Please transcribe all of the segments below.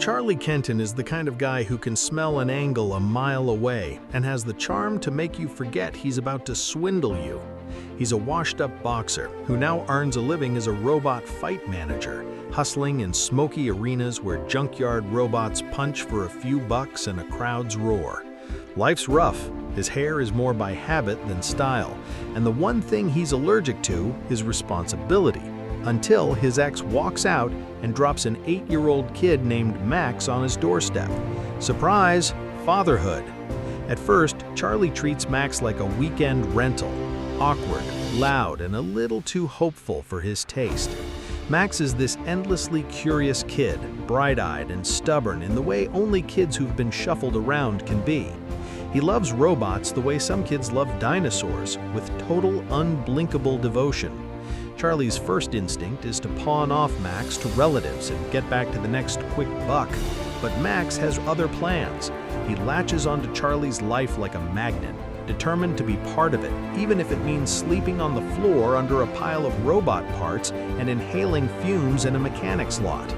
Charlie Kenton is the kind of guy who can smell an angle a mile away and has the charm to make you forget he's about to swindle you. He's a washed-up boxer who now earns a living as a robot fight manager, hustling in smoky arenas where junkyard robots punch for a few bucks and a crowd's roar. Life's rough. His hair is more by habit than style, and the one thing he's allergic to is responsibility. Until his ex walks out and drops an 8-year-old kid named Max on his doorstep. Surprise! Fatherhood. At first, Charlie treats Max like a weekend rental, awkward, loud, and a little too hopeful for his taste. Max is this endlessly curious kid, bright-eyed and stubborn in the way only kids who've been shuffled around can be. He loves robots the way some kids love dinosaurs, with total unblinkable devotion. Charlie's first instinct is to pawn off Max to relatives and get back to the next quick buck. But Max has other plans. He latches onto Charlie's life like a magnet, determined to be part of it, even if it means sleeping on the floor under a pile of robot parts and inhaling fumes in a mechanic's lot.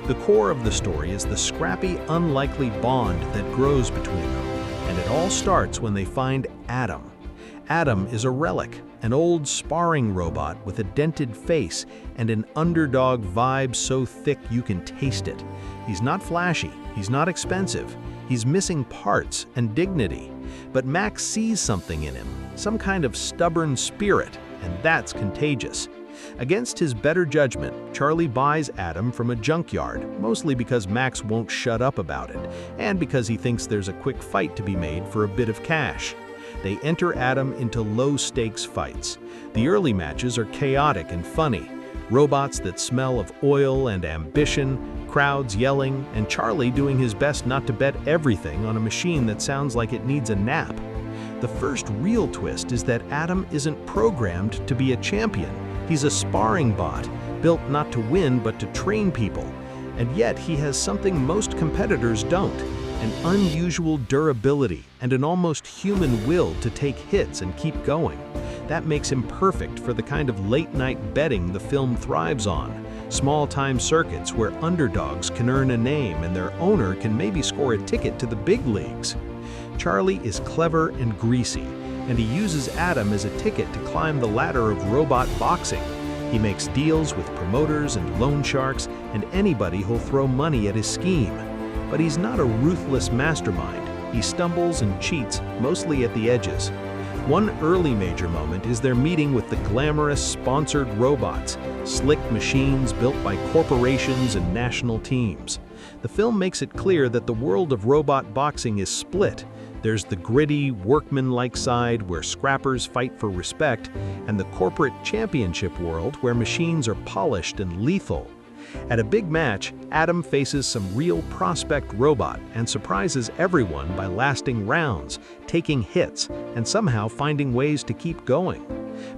The core of the story is the scrappy, unlikely bond that grows between them, and it all starts when they find Adam. Adam is a relic, an old sparring robot with a dented face and an underdog vibe so thick you can taste it. He's not flashy, he's not expensive, he's missing parts and dignity. But Max sees something in him, some kind of stubborn spirit, and that's contagious. Against his better judgment, Charlie buys Adam from a junkyard, mostly because Max won't shut up about it, and because he thinks there's a quick fight to be made for a bit of cash. They enter Adam into low-stakes fights. The early matches are chaotic and funny. Robots that smell of oil and ambition, crowds yelling, and Charlie doing his best not to bet everything on a machine that sounds like it needs a nap. The first real twist is that Adam isn't programmed to be a champion. He's a sparring bot, built not to win but to train people. And yet he has something most competitors don't. An unusual durability and an almost human will to take hits and keep going. That makes him perfect for the kind of late-night betting the film thrives on. Small-time circuits where underdogs can earn a name and their owner can maybe score a ticket to the big leagues. Charlie is clever and greasy, and he uses Adam as a ticket to climb the ladder of robot boxing. He makes deals with promoters and loan sharks and anybody who'll throw money at his scheme. But he's not a ruthless mastermind. He stumbles and cheats, mostly at the edges. One early major moment is their meeting with the glamorous sponsored robots, slick machines built by corporations and national teams. The film makes it clear that the world of robot boxing is split. There's the gritty, workman-like side where scrappers fight for respect, and the corporate championship world where machines are polished and lethal. At a big match, Adam faces some real prospect robot and surprises everyone by lasting rounds, taking hits, and somehow finding ways to keep going.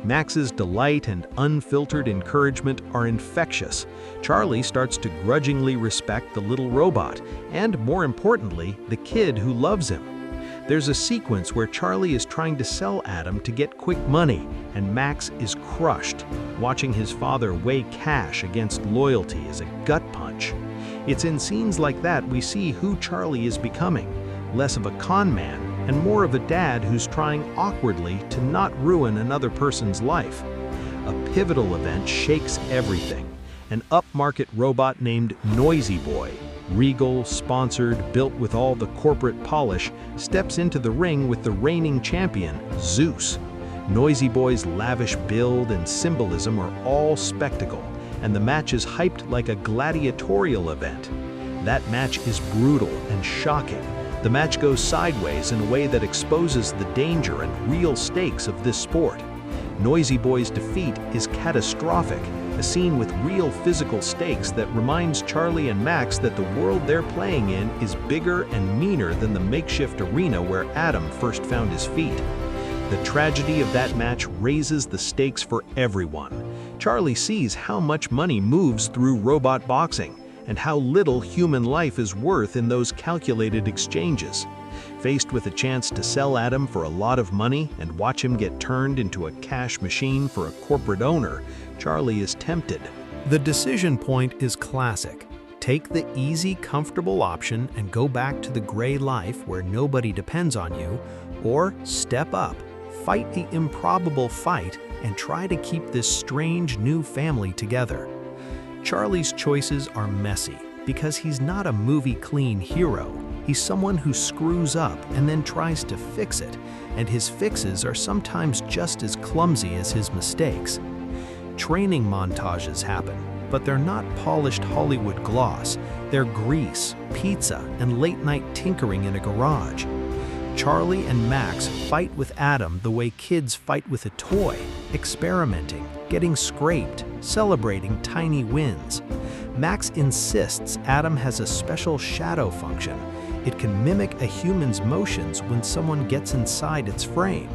Max's delight and unfiltered encouragement are infectious. Charlie starts to grudgingly respect the little robot, and more importantly, the kid who loves him. There's a sequence where Charlie is trying to sell Adam to get quick money, and Max is crushed. Watching his father weigh cash against loyalty is a gut punch. It's in scenes like that we see who Charlie is becoming, less of a con man and more of a dad who's trying awkwardly to not ruin another person's life. A pivotal event shakes everything. An upmarket robot named Noisy Boy, regal, sponsored, built with all the corporate polish, steps into the ring with the reigning champion, Zeus. Noisy Boy's lavish build and symbolism are all spectacle, and the match is hyped like a gladiatorial event. That match is brutal and shocking. The match goes sideways in a way that exposes the danger and real stakes of this sport. Noisy Boy's defeat is catastrophic, a scene with real physical stakes that reminds Charlie and Max that the world they're playing in is bigger and meaner than the makeshift arena where Adam first found his feet. The tragedy of that match raises the stakes for everyone. Charlie sees how much money moves through robot boxing and how little human life is worth in those calculated exchanges. Faced with a chance to sell Adam for a lot of money and watch him get turned into a cash machine for a corporate owner, Charlie is tempted. The decision point is classic. Take the easy, comfortable option and go back to the gray life where nobody depends on you, or step up, fight the improbable fight, and try to keep this strange new family together. Charlie's choices are messy because he's not a movie-clean hero. He's someone who screws up and then tries to fix it, and his fixes are sometimes just as clumsy as his mistakes. Training montages happen, but they're not polished Hollywood gloss. They're grease, pizza, and late-night tinkering in a garage. Charlie and Max fight with Adam the way kids fight with a toy, experimenting, getting scraped, celebrating tiny wins. Max insists Adam has a special shadow function. It can mimic a human's motions when someone gets inside its frame.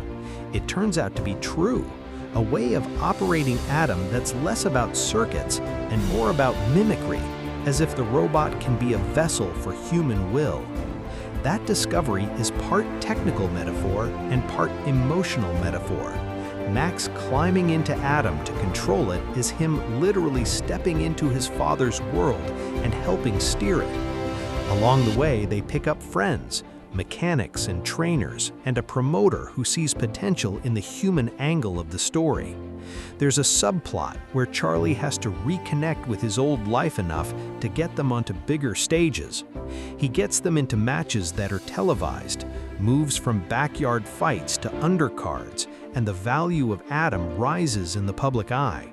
It turns out to be true, a way of operating Adam that's less about circuits and more about mimicry, as if the robot can be a vessel for human will. That discovery is part technical metaphor and part emotional metaphor. Max climbing into Adam to control it is him literally stepping into his father's world and helping steer it. Along the way, they pick up friends, mechanics and trainers, and a promoter who sees potential in the human angle of the story. There's a subplot where Charlie has to reconnect with his old life enough to get them onto bigger stages. He gets them into matches that are televised, moves from backyard fights to undercards, and the value of Adam rises in the public eye.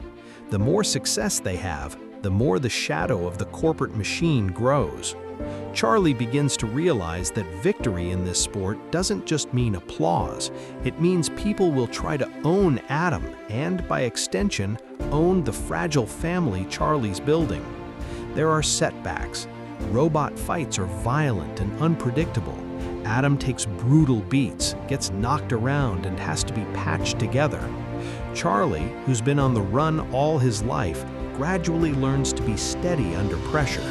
The more success they have, the more the shadow of the corporate machine grows. Charlie begins to realize that victory in this sport doesn't just mean applause. It means people will try to own Adam and, by extension, own the fragile family Charlie's building. There are setbacks. Robot fights are violent and unpredictable. Adam takes brutal beats, gets knocked around, and has to be patched together. Charlie, who's been on the run all his life, gradually learns to be steady under pressure.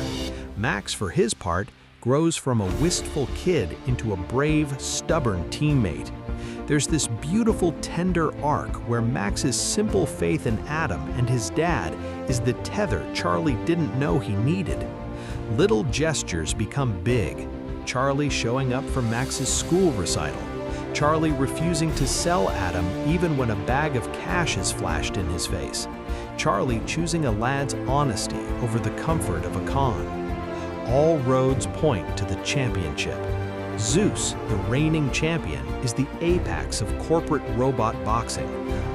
Max, for his part, grows from a wistful kid into a brave, stubborn teammate. There's this beautiful, tender arc where Max's simple faith in Adam and his dad is the tether Charlie didn't know he needed. Little gestures become big. Charlie showing up for Max's school recital. Charlie refusing to sell Adam even when a bag of cash is flashed in his face. Charlie choosing a lad's honesty over the comfort of a con. All roads point to the championship. Zeus, the reigning champion, is the apex of corporate robot boxing,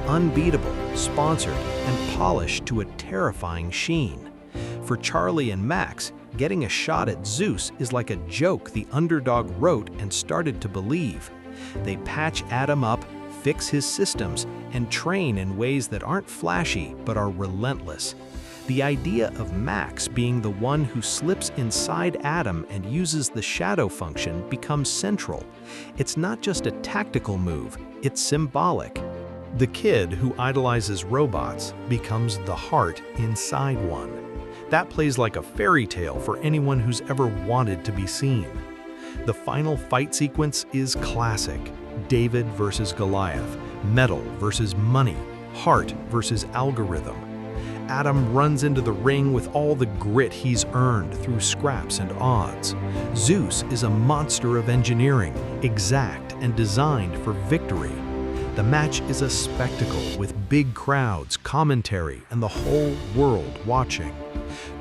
unbeatable, sponsored, and polished to a terrifying sheen. For Charlie and Max, getting a shot at Zeus is like a joke the underdog wrote and started to believe. They patch Adam up, fix his systems, and train in ways that aren't flashy but are relentless. The idea of Max being the one who slips inside Adam and uses the shadow function becomes central. It's not just a tactical move, it's symbolic. The kid who idolizes robots becomes the heart inside one. That plays like a fairy tale for anyone who's ever wanted to be seen. The final fight sequence is classic. David versus Goliath, metal versus money, heart versus algorithm. Adam runs into the ring with all the grit he's earned through scraps and odds. Zeus is a monster of engineering, exact and designed for victory. The match is a spectacle with big crowds, commentary, and the whole world watching.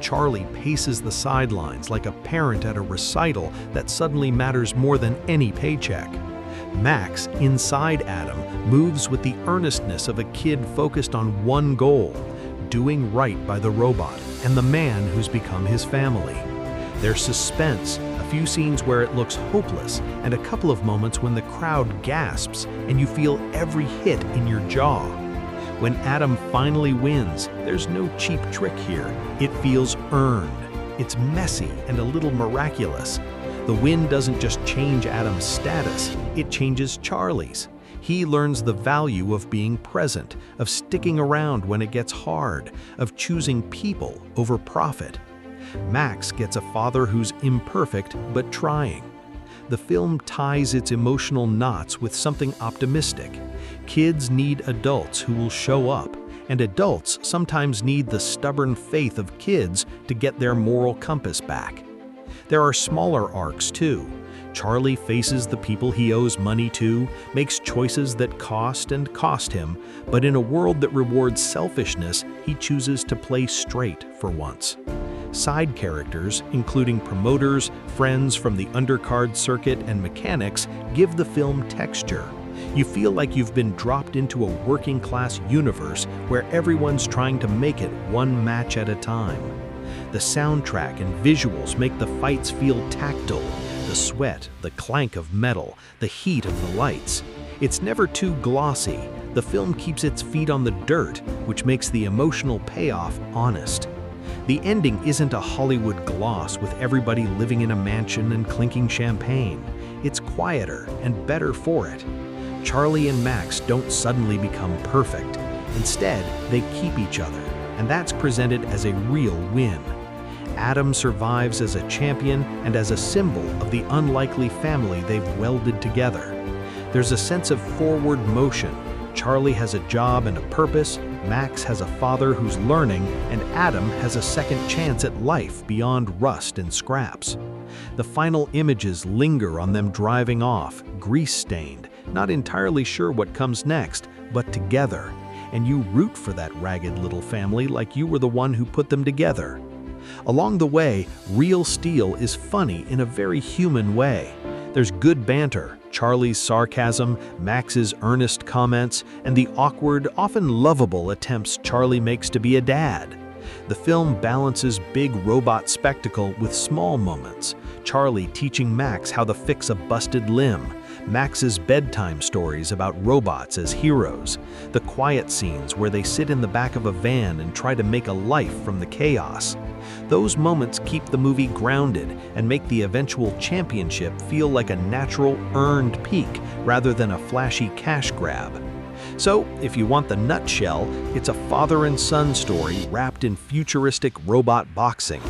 Charlie paces the sidelines like a parent at a recital that suddenly matters more than any paycheck. Max, inside Adam, moves with the earnestness of a kid focused on one goal: doing right by the robot and the man who's become his family. There's suspense, a few scenes where it looks hopeless, and a couple of moments when the crowd gasps and you feel every hit in your jaw. When Adam finally wins, there's no cheap trick here. It feels earned. It's messy and a little miraculous. The win doesn't just change Adam's status, it changes Charlie's. He learns the value of being present, of sticking around when it gets hard, of choosing people over profit. Max gets a father who's imperfect but trying. The film ties its emotional knots with something optimistic. Kids need adults who will show up, and adults sometimes need the stubborn faith of kids to get their moral compass back. There are smaller arcs too. Charlie faces the people he owes money to, makes choices that cost him, but in a world that rewards selfishness, he chooses to play straight for once. Side characters, including promoters, friends from the undercard circuit, and mechanics, give the film texture. You feel like you've been dropped into a working-class universe where everyone's trying to make it one match at a time. The soundtrack and visuals make the fights feel tactile. The sweat, the clank of metal, the heat of the lights. It's never too glossy. The film keeps its feet on the dirt, which makes the emotional payoff honest. The ending isn't a Hollywood gloss with everybody living in a mansion and clinking champagne. It's quieter and better for it. Charlie and Max don't suddenly become perfect. Instead, they keep each other, and that's presented as a real win. Adam survives as a champion and as a symbol of the unlikely family they've welded together. There's a sense of forward motion. Charlie has a job and a purpose, Max has a father who's learning, and Adam has a second chance at life beyond rust and scraps. The final images linger on them driving off, grease-stained, not entirely sure what comes next, but together. And you root for that ragged little family like you were the one who put them together. Along the way, Real Steel is funny in a very human way. There's good banter, Charlie's sarcasm, Max's earnest comments, and the awkward, often lovable attempts Charlie makes to be a dad. The film balances big robot spectacle with small moments. Charlie teaching Max how to fix a busted limb, Max's bedtime stories about robots as heroes, the quiet scenes where they sit in the back of a van and try to make a life from the chaos. Those moments keep the movie grounded and make the eventual championship feel like a natural, earned peak rather than a flashy cash grab. So, if you want the nutshell, it's a father and son story wrapped in futuristic robot boxing.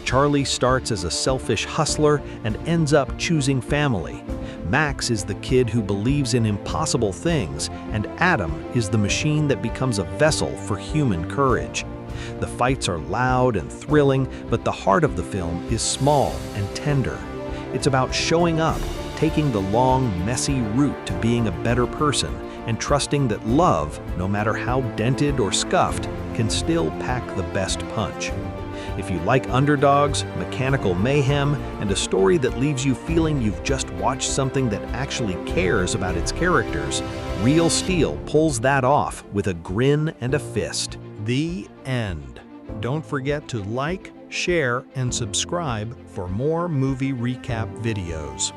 Charlie starts as a selfish hustler and ends up choosing family. Max is the kid who believes in impossible things, and Adam is the machine that becomes a vessel for human courage. The fights are loud and thrilling, but the heart of the film is small and tender. It's about showing up, taking the long, messy route to being a better person, and trusting that love, no matter how dented or scuffed, can still pack the best punch. If you like underdogs, mechanical mayhem, and a story that leaves you feeling you've just watched something that actually cares about its characters, Real Steel pulls that off with a grin and a fist. The end. Don't forget to like, share, and subscribe for more movie recap videos.